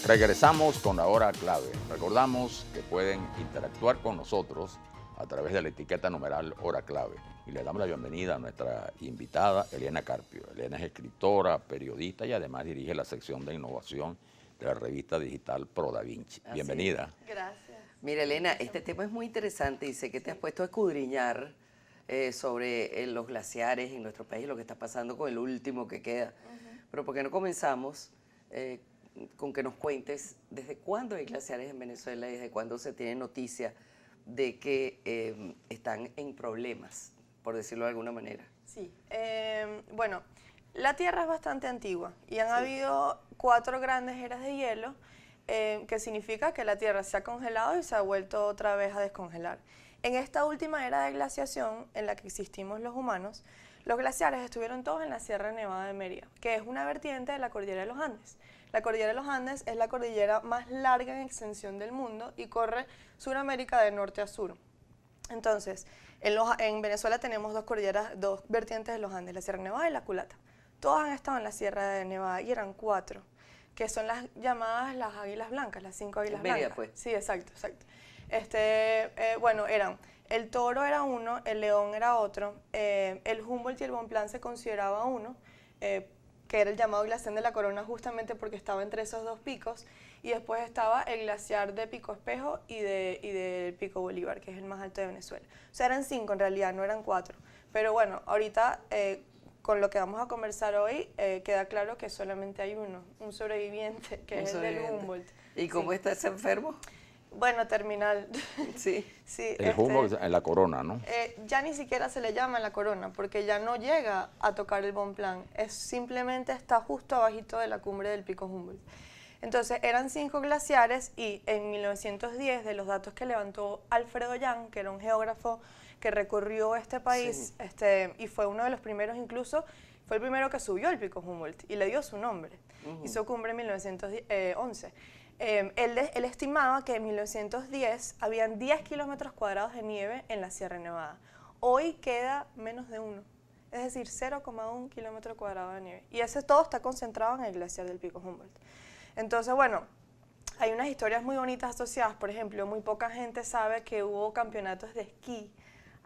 Regresamos con la hora clave. Recordamos que pueden interactuar con nosotros a través de la etiqueta numeral hora clave. Y le damos la bienvenida a nuestra invitada, Elena Carpio. Elena es escritora, periodista y además dirige la sección de innovación de la revista digital Pro Da Vinci. Bienvenida. Gracias. Mira, Elena, este tema es muy interesante y sé que te has puesto a escudriñar sobre los glaciares en nuestro país y lo que está pasando con el último que queda. Pero ¿por qué no comenzamos con que nos cuentes desde cuándo hay glaciares en Venezuela y desde cuándo se tiene noticia de que están en problemas, por decirlo de alguna manera? Sí, bueno, la Tierra es bastante antigua y han habido 4 grandes eras de hielo, que significa que la Tierra se ha congelado y se ha vuelto otra vez a descongelar. En esta última era de glaciación en la que existimos los humanos, los glaciares estuvieron todos en la Sierra Nevada de Mérida, que es una vertiente de la cordillera de los Andes. La cordillera de los Andes es la cordillera más larga en extensión del mundo y corre Sudamérica de norte a sur. Entonces, en Venezuela tenemos dos vertientes de los Andes, la Sierra Nevada y la Culata. Todos han estado en la Sierra de Nevada y eran 4, que son las llamadas las águilas blancas, las 5 águilas blancas. Pues. Sí, exacto. Bueno, eran, el toro era uno, el león era otro, el Humboldt y el Bonpland se consideraba uno, que era el llamado glaciar de la Corona justamente porque estaba entre esos 2 picos, y después estaba el glaciar de Pico Espejo y del Pico Bolívar, que es el más alto de Venezuela. O sea, eran 5 en realidad, no eran 4. Pero bueno, ahorita con lo que vamos a conversar hoy, queda claro que solamente hay uno, un sobreviviente, que es el del Humboldt. ¿Y cómo está ese enfermo? Bueno, terminal. Sí. Sí, El Humboldt en la Corona, ¿no? Ya ni siquiera se le llama la Corona, porque ya no llega a tocar el Bonpland, simplemente está justo abajito de la cumbre del Pico Humboldt. Entonces, eran 5 glaciares y en 1910, de los datos que levantó Alfredo Young, que era un geógrafo que recorrió este país, y fue uno de los primeros incluso, fue el primero que subió el Pico Humboldt y le dio su nombre. Hizo cumbre en 1911. Él estimaba que en 1910 habían 10 kilómetros cuadrados de nieve en la Sierra Nevada. Hoy queda menos de 1, es decir, 0,1 kilómetro cuadrado de nieve. Y ese todo está concentrado en el glaciar del Pico Humboldt. Entonces, bueno, hay unas historias muy bonitas asociadas. Por ejemplo, muy poca gente sabe que hubo campeonatos de esquí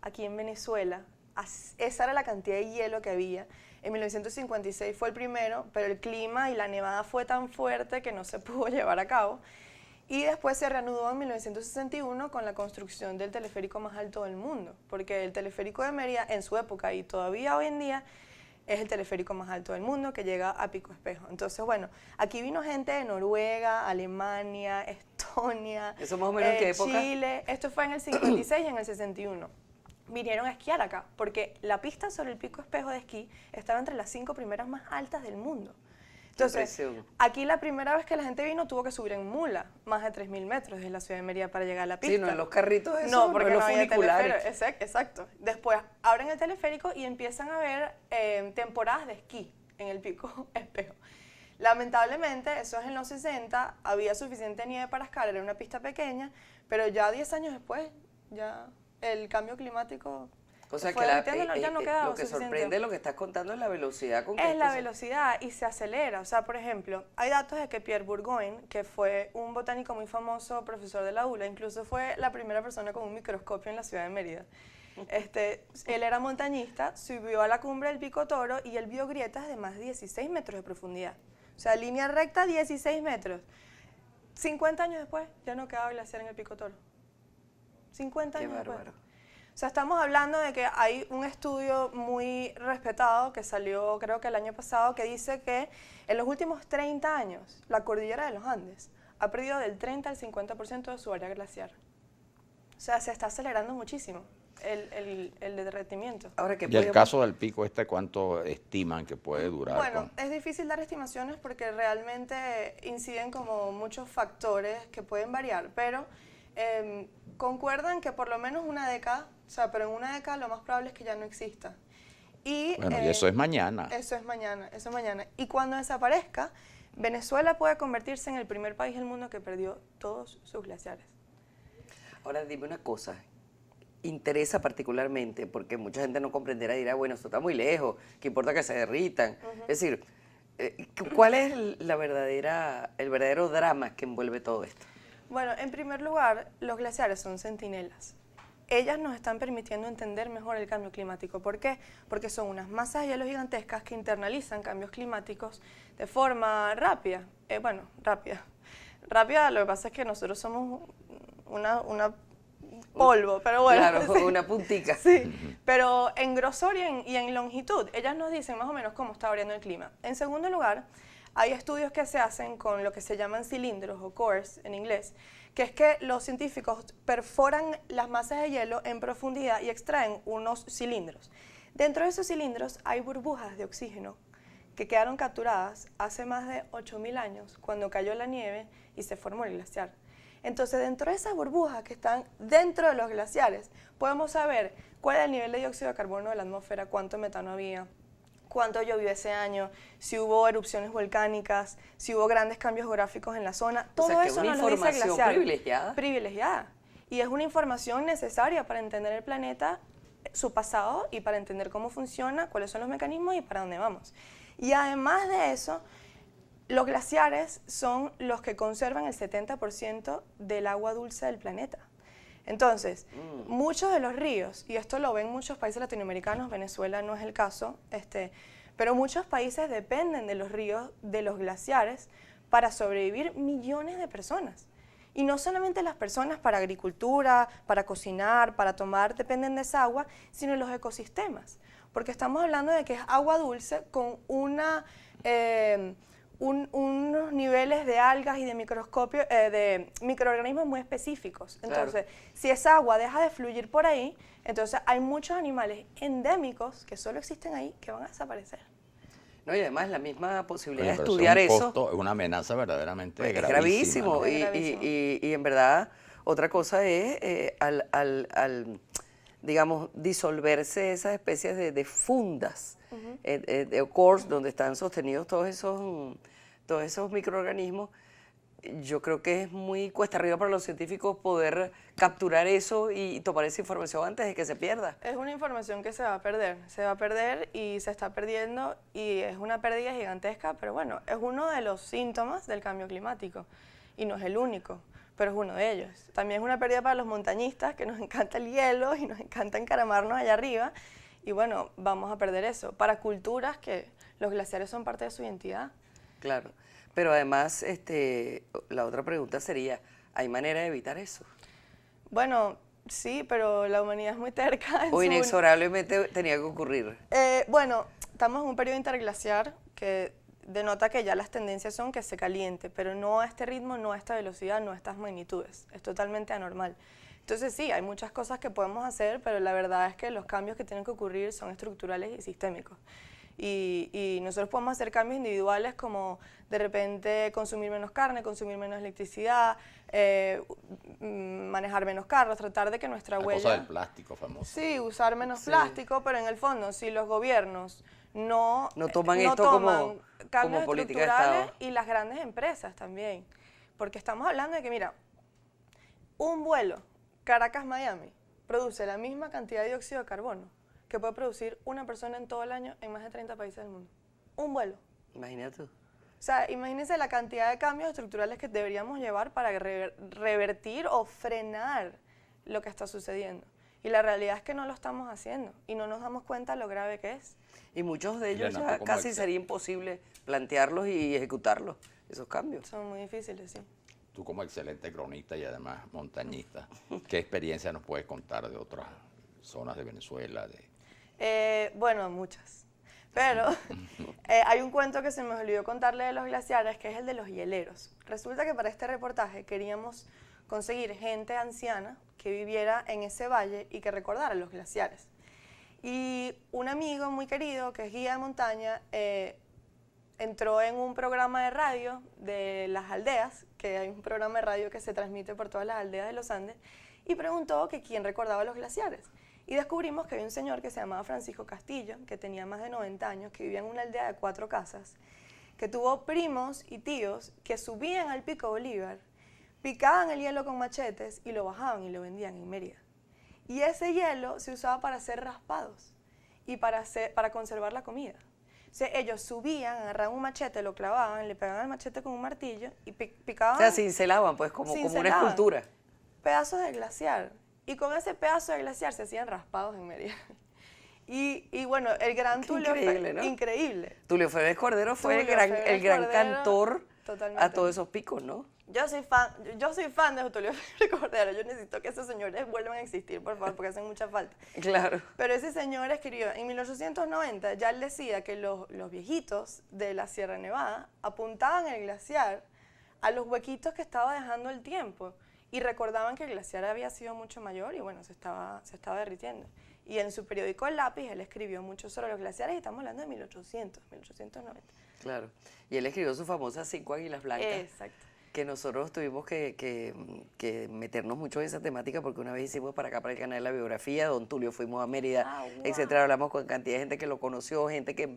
aquí en Venezuela. Esa era la cantidad de hielo que había. En 1956 fue el primero, pero el clima y la nevada fue tan fuerte que no se pudo llevar a cabo. Y después se reanudó en 1961 con la construcción del teleférico más alto del mundo, porque el teleférico de Mérida en su época y todavía hoy en día es el teleférico más alto del mundo que llega a Pico Espejo. Entonces, bueno, aquí vino gente de Noruega, Alemania, Estonia, ¿Eso más o menos en qué época? Chile. Esto fue en el 56 y en el 61. Vinieron a esquiar acá, porque la pista sobre el Pico Espejo de esquí estaba entre las 5 primeras más altas del mundo. Entonces, aquí la primera vez que la gente vino tuvo que subir en mula, más de 3.000 metros desde la ciudad de Mérida para llegar a la pista. Sí, no en los carritos esos, no, porque en los no había funiculares. Exacto. Después abren el teleférico y empiezan a ver temporadas de esquí en el Pico Espejo. Lamentablemente, eso es en los 60, había suficiente nieve para escalar, era una pista pequeña, pero ya 10 años después, ya el cambio climático... O sea, fue, que ya no quedaba lo que suficiente. sorprende lo que estás contando es la velocidad con que... Es la velocidad y se acelera. O sea, por ejemplo, hay datos de que Pierre Bourgoin, que fue un botánico muy famoso, profesor de la ULA, incluso fue la primera persona con un microscopio en la ciudad de Mérida. Él era montañista, subió a la cumbre del Pico Toro y él vio grietas de más de 16 metros de profundidad. O sea, línea recta, 16 metros. 50 años después, ya no quedaba glaciar en el Pico Toro. 50 años después. O sea, estamos hablando de que hay un estudio muy respetado que salió creo que el año pasado que dice que en los últimos 30 años la cordillera de los Andes ha perdido del 30 al 50% de su área glaciar. O sea, se está acelerando muchísimo el derretimiento. Ahora, ¿y el caso del pico cuánto estiman que puede durar? Bueno, es difícil dar estimaciones porque realmente inciden como muchos factores que pueden variar, pero concuerdan que por lo menos una década, o sea, pero en una década lo más probable es que ya no exista. Y eso es mañana. Eso es mañana. Y cuando desaparezca, Venezuela puede convertirse en el primer país del mundo que perdió todos sus glaciares. Ahora dime una cosa, interesa particularmente, porque mucha gente no comprenderá y dirá, bueno, esto está muy lejos, ¿qué importa que se derritan? Es decir, ¿Cuál es el verdadero drama que envuelve todo esto? Bueno, en primer lugar, los glaciares son centinelas. Ellas nos están permitiendo entender mejor el cambio climático. ¿Por qué? Porque son unas masas de hielo gigantescas que internalizan cambios climáticos de forma rápida. Rápida, lo que pasa es que nosotros somos una polvo, pero bueno. Claro, sí. una puntica. Sí, pero en grosor y en longitud, ellas nos dicen más o menos cómo está variando el clima. En segundo lugar, hay estudios que se hacen con lo que se llaman cilindros o cores en inglés, que es que los científicos perforan las masas de hielo en profundidad y extraen unos cilindros. Dentro de esos cilindros hay burbujas de oxígeno que quedaron capturadas hace más de 8.000 años, cuando cayó la nieve y se formó el glaciar. Entonces, dentro de esas burbujas que están dentro de los glaciares, podemos saber cuál es el nivel de dióxido de carbono de la atmósfera, cuánto metano había, cuánto llovió ese año, si hubo erupciones volcánicas, si hubo grandes cambios geográficos en la zona. Todo o sea, que eso una nos lo dice el información glaciar. privilegiada. Privilegiada. Y es una información necesaria para entender el planeta, su pasado, y para entender cómo funciona, cuáles son los mecanismos y para dónde vamos. Y además de eso, los glaciares son los que conservan el 70% del agua dulce del planeta. Entonces, muchos de los ríos, y esto lo ven muchos países latinoamericanos, Venezuela no es el caso, pero muchos países dependen de los ríos, de los glaciares, para sobrevivir millones de personas. Y no solamente las personas para agricultura, para cocinar, para tomar, dependen de esa agua, sino los ecosistemas. Porque estamos hablando de que es agua dulce con unos niveles de algas y de de microorganismos muy específicos. Entonces, Claro. si esa agua deja de fluir por ahí, entonces hay muchos animales endémicos que solo existen ahí que van a desaparecer. No, y además la misma posibilidad Oye, de pero estudiar es un eso. costo, es una amenaza verdaderamente Es gravísima. gravísimo. ¿no? Es gravísimo. Y en verdad, otra cosa es, digamos, disolverse esas especies de fundas, de cores, donde están sostenidos todos esos microorganismos. Yo creo que es muy cuesta arriba para los científicos poder capturar eso y tomar esa información antes de que se pierda. Es una información que se va a perder y se está perdiendo y es una pérdida gigantesca, pero bueno, es uno de los síntomas del cambio climático y no es el único, pero es uno de ellos. También es una pérdida para los montañistas, que nos encanta el hielo y nos encanta encaramarnos allá arriba y bueno, vamos a perder eso. Para culturas que los glaciares son parte de su identidad. Claro, pero además la otra pregunta sería, ¿hay manera de evitar eso? Bueno, sí, pero la humanidad es muy terca. O inexorablemente tenía que ocurrir. Bueno, estamos en un periodo interglaciar que denota que ya las tendencias son que se caliente, pero no a este ritmo, no a esta velocidad, no a estas magnitudes. Es totalmente anormal. Entonces sí, hay muchas cosas que podemos hacer, pero la verdad es que los cambios que tienen que ocurrir son estructurales y sistémicos. Y nosotros podemos hacer cambios individuales como de repente consumir menos carne, consumir menos electricidad, manejar menos carros, tratar de que nuestra La huella... cosa del plástico famoso. Sí, usar menos Sí. plástico, pero en el fondo, si los gobiernos no toman esto como cambios política de estructurales Estado. y las grandes empresas también, porque estamos hablando de que, mira, un vuelo Caracas-Miami produce la misma cantidad de dióxido de carbono que puede producir una persona en todo el año en más de 30 países del mundo. Un vuelo. Imagínate tú. O sea, imagínense la cantidad de cambios estructurales que deberíamos llevar para revertir o frenar lo que está sucediendo. Y la realidad es que no lo estamos haciendo y no nos damos cuenta lo grave que es. Y muchos de ellos Elena, ya ¿tú cómo casi sería imposible plantearlos y ejecutarlos, esos cambios. Son muy difíciles, sí. Tú como excelente cronista y además montañista, ¿qué experiencia nos puedes contar de otras zonas de Venezuela? Bueno, muchas. Pero hay un cuento que se me olvidó contarle de los glaciares, que es el de los hieleros. Resulta que para este reportaje queríamos conseguir gente anciana que viviera en ese valle y que recordara los glaciares. Y un amigo muy querido, que es guía de montaña, entró en un programa de radio de las aldeas, que hay un programa de radio que se transmite por todas las aldeas de los Andes, y preguntó que quién recordaba los glaciares. Y descubrimos que había un señor que se llamaba Francisco Castillo, que tenía más de 90 años, que vivía en una aldea de 4 casas, que tuvo primos y tíos que subían al Pico Bolívar, picaban el hielo con machetes y lo bajaban y lo vendían en Mérida. Y ese hielo se usaba para hacer raspados y para conservar la comida. Entonces ellos subían, agarraban un machete, lo clavaban, le pegaban el machete con un martillo y picaban. O sea, cincelaban, pues, como una cincelaban escultura. pedazos de glaciar. Y con ese pedazo de glaciar se hacían raspados en Mérida. Y bueno, el gran Qué Tulio increíble, ¿no? increíble. Tulio Febres Cordero fue Tulio el Febres gran Cordero, cantor totalmente. a todos esos picos, ¿no? Yo soy fan de Tulio Febres Cordero. Yo necesito que esos señores vuelvan a existir, por favor, porque hacen mucha falta. Claro. Pero ese señor escribió, en 1890, ya él decía que los viejitos de la Sierra Nevada apuntaban el glaciar a los huequitos que estaba dejando el tiempo y recordaban que el glaciar había sido mucho mayor y bueno, se estaba derritiendo. Y en su periódico El Lápiz él escribió mucho sobre los glaciares y estamos hablando de 1890. Claro. Y él escribió sus famosas 5 águilas blancas. Exacto. Que nosotros tuvimos que meternos mucho en esa temática porque una vez hicimos para acá, para el canal, la biografía, don Tulio, fuimos a Mérida, Wow. etcétera, hablamos con cantidad de gente que lo conoció, gente que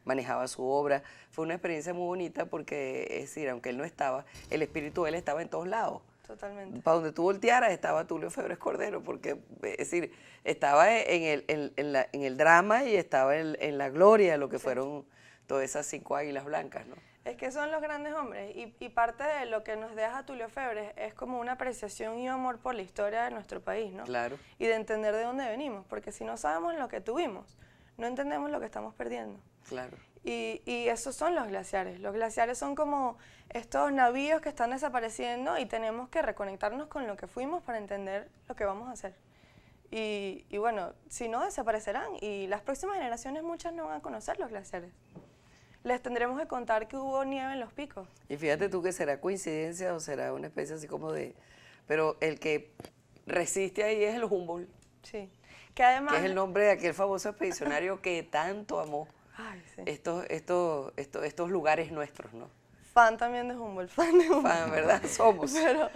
manejaba su obra. Fue una experiencia muy bonita porque, es decir, aunque él no estaba, el espíritu de él estaba en todos lados. Totalmente. Para donde tú voltearas estaba Tulio Febres Cordero, porque, es decir, estaba en el drama y estaba en la gloria de lo que fueron todas esas 5 águilas blancas, ¿no? Es que son los grandes hombres y parte de lo que nos deja Tulio Febres es como una apreciación y amor por la historia de nuestro país, ¿no? Claro. Y de entender de dónde venimos, porque si no sabemos lo que tuvimos, no entendemos lo que estamos perdiendo. Claro. Y esos son los glaciares. Los glaciares son como estos navíos que están desapareciendo y tenemos que reconectarnos con lo que fuimos para entender lo que vamos a hacer. Y bueno, si no, desaparecerán y las próximas generaciones muchas no van a conocer los glaciares. Les tendremos que contar que hubo nieve en los picos. Y fíjate tú que será coincidencia o será una especie así como de... Pero el que resiste ahí es el Humboldt, Sí. Que además... que es el nombre de aquel famoso expedicionario que tanto amó Ay, sí. estos lugares nuestros, ¿no? Fan también de Humboldt, fan de Humboldt. Fan, ¿verdad? Somos. Pero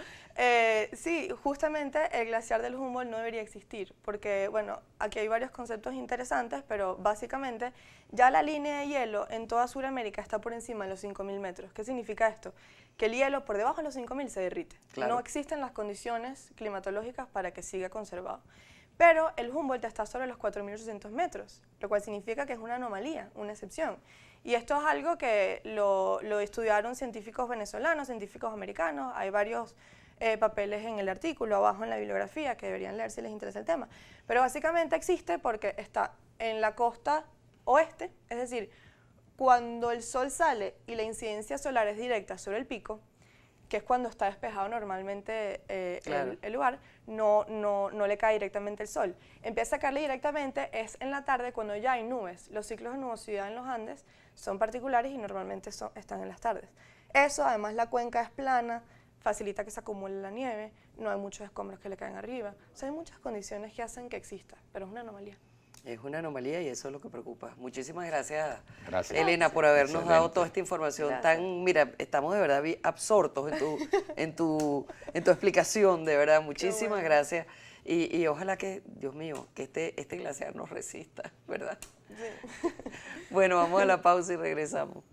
sí, justamente el glaciar del Humboldt no debería existir, porque bueno, aquí hay varios conceptos interesantes, pero básicamente ya la línea de hielo en toda Sudamérica está por encima de los 5.000 metros. ¿Qué significa esto? Que el hielo por debajo de los 5.000 se derrite. Claro. No existen las condiciones climatológicas para que siga conservado. Pero el Humboldt está sobre los 4.800 metros, lo cual significa que es una anomalía, una excepción. Y esto es algo que lo estudiaron científicos venezolanos, científicos americanos, hay varios papeles en el artículo, abajo en la bibliografía, que deberían leer si les interesa el tema. Pero básicamente existe porque está en la costa oeste, es decir, cuando el sol sale y la incidencia solar es directa sobre el pico, que es cuando está despejado normalmente Claro. el lugar, no le cae directamente el sol. Empieza a caerle directamente es en la tarde cuando ya hay nubes. Los ciclos de nubosidad en los Andes son particulares y normalmente están en las tardes. Eso, además la cuenca es plana, facilita que se acumule la nieve, no hay muchos escombros que le caen arriba. O sea, hay muchas condiciones que hacen que exista, pero es una anomalía. Es una anomalía y eso es lo que preocupa. Muchísimas gracias, Gracias. Elena, por habernos dado Excelente. toda esta información Gracias. tan... Mira, estamos de verdad absortos en tu explicación, de verdad. Muchísimas bueno. gracias. Y ojalá que, Dios mío, que este glaciar nos resista, ¿verdad? Sí. Bueno, vamos a la pausa y regresamos.